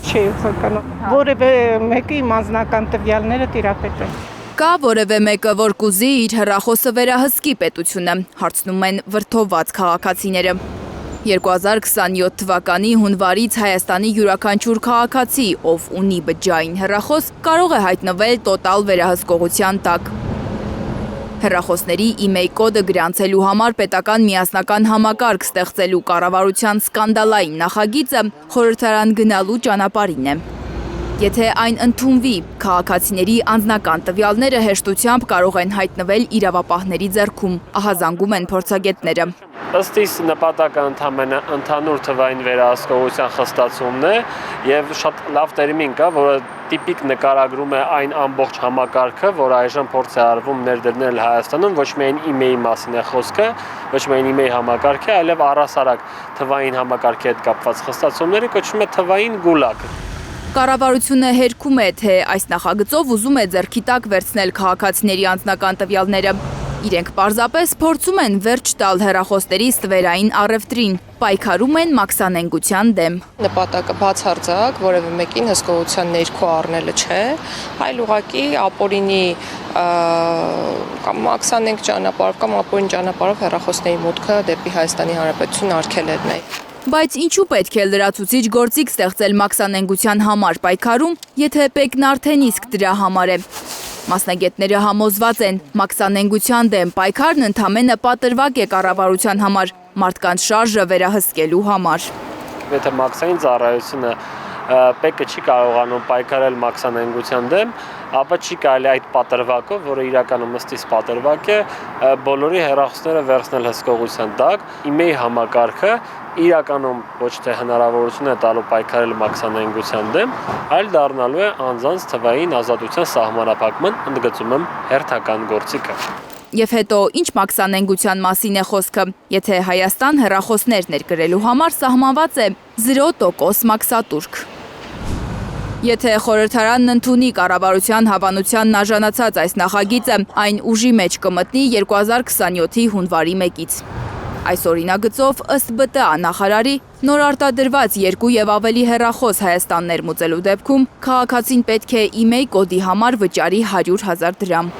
չի ցանկանում։ Որևէ մեկի իմ անձնական տվյալները տիրապետեն։ Կա որևէ մեկը, որ կուզի իր հեռախոսը վերահսկի պետությունը, հարցնում են վրդովված քաղաքացիները։ 2027 թվականի հունվարից Հայաստանի յուրաքանչյուր քաղաքացի, ով ունի բջջային հեռախոս, կարող է հայտնվել տոտալ վերահսկողության տակ։ Հեռախոսների email կոդը գրանցելու համար պետական միասնական համակարգ ստեղծելու կառավարության սկանդալային նախագիծը խորհրդարան գնալու ճանապարհին է։ Եթե այն ընդունվի, քաղաքացիների անձնական տվյալները հեշտությամբ կարող են հայտնվել իրավապահների ձեռքում, ահազանգում են փորձագետները։ Ըստ իս նպատակը ընդհանուր թվային վերահսկողության խստացումն է եւ շատ լավ տերմին կա, որը տիպիկ նկարագրում է այն ամբողջ համակարգը, որ այժմ փորձ է արվում ներդրնել Հայաստանում, ոչ միայն email մասին է խոսքը, ոչ միայն email համակարգը, այլև առհասարակ թվային համակարգի հետ կապված խստացումները կոչվում է թվային գուլակ։ Կառավարությունը հերքում է, թե այս նախագծով ուզում է ձեռքի տակ վերցնել քաղաքացիների անձնական տվյալները։ Իրենք պարզապես փորձում են վերջ տալ հեռախոսների ստվերային առևտրին, պայքարում են մաքսանենգության դեմ։ Նպատակը բացարձակ որևէ մեկին հսկողության ներքո առնելը չէ, այլ ուղղակի ապօրինի կամ մաքսանենգ ճանապարհով կամ ապօրինի ճանապարհով հեռախոսների մուտքը դեպի Հայաստանի Հանրապետություն արգելելն է։ Բայց ինչու պետք է լրացուցիչ գործիք ստեղծել մաքսանենգության համար պայքարում, եթե ՊԵԿ-ն արդեն իսկ դրա համար է։ Մասնագետները համոզված են, մաքսանենգության դեմ պայքարն ընդամենը պատրվակ է կառավարության համար, մարդկանց շարժը վերահսկելու համար։ Եթե մաքսային ծառայությունը ՊԵԿ-ը չի կարողանում պայքարել մաքսանենգության դեմ, ապա չի կարելի այդ պատրվակով, որը իրականում ըստ իս պատրվակ է, բոլորի հեռախոսները վերցնել հսկողության տակ, email համակարգը իրականում ոչ թե հնարավորություն է տալու պայքարել մաքսանենգության դեմ, այլ դառնալու է անձանց թվային ազատության սահմանափակման ընդգծում եմ հերթական գործիքը։ Եվ հետո ինչ մաքսանենգության մասին է խոսքը, եթե Հայաստան հեռախոսներ ներկրելու համար սահմանված է 0% մաքսատուրք։ Եթե խորհրդարանն ընդունի կառավարության հավանությանն արժանացած այս նախագիծը, այն ուժի մեջ կմտնի 2027-ի հունվարի 1-ից։ Այս օրինագծով ըստ ԲՏԱ նախարարի նոր արտադրված 2 եւ ավելի հեռախոս Հայաստան ներմուծելու դեպքում քաղաքացին պետք է email կոդի համար վճարի 100,000 դրամ։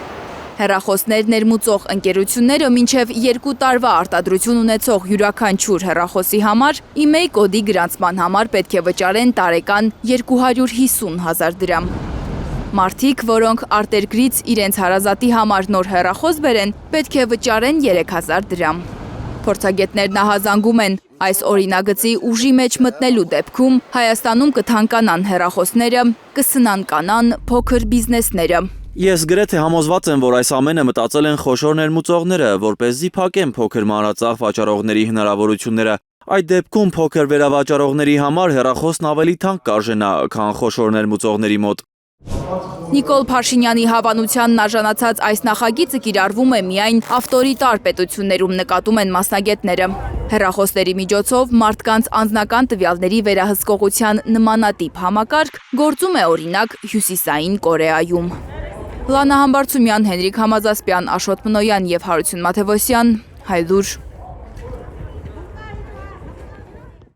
Հեռախոսներ ներմուծող ընկերությունները մինչև 2 տարվա արտադրություն ունեցող յուրաքանչյուր հեռախոսի համար email կոդի գրանցման համար պետք է վճարեն տարեկան 250,000 դրամ։ Մարդիկ, որոնք արտերկրից իրենց հարազատի համար նոր հեռախոս բերեն, պետք է վճարեն 3,000 դրամ։ Փորձագետներն ահազանգում են, այս օրինագծի ուժի մեջ մտնելու դեպքում Հայաստանում կթանկանան հեռախոսները, կսնանկանան փոքր բիզնեսները։ Ես գրեթե համոզված եմ, որ այս ամենը մտածել են խոշոր ներմուծողները, որպեսզի փակեն փոքր մանրածախ վաճառողների հնարավորությունները։ Այդ դեպքում փոքր վերավաճառողների համար հեռախոսն ավելի թանկ կարժենա, քան խոշոր ներմուծողների մոտ։ Նիկոլ Փաշինյանի հավանությանն արժանացած այս նախագիծը կիրառվում է միայն ավտորիտար պետություններում, նկատում են մասնագետները։ Հեռախոսների միջոցով մարդկանց անձնական տվյալների վերահսկողության նմանատիպ համակարգ գործում է օրինակ Հյուսիսային Կորեայում։ Լանա Համբարձումյան, Հենրիկ Համազասպյան, Աշոտ Մնոյան և Հարություն Մաթևոսյան, Հայլուր։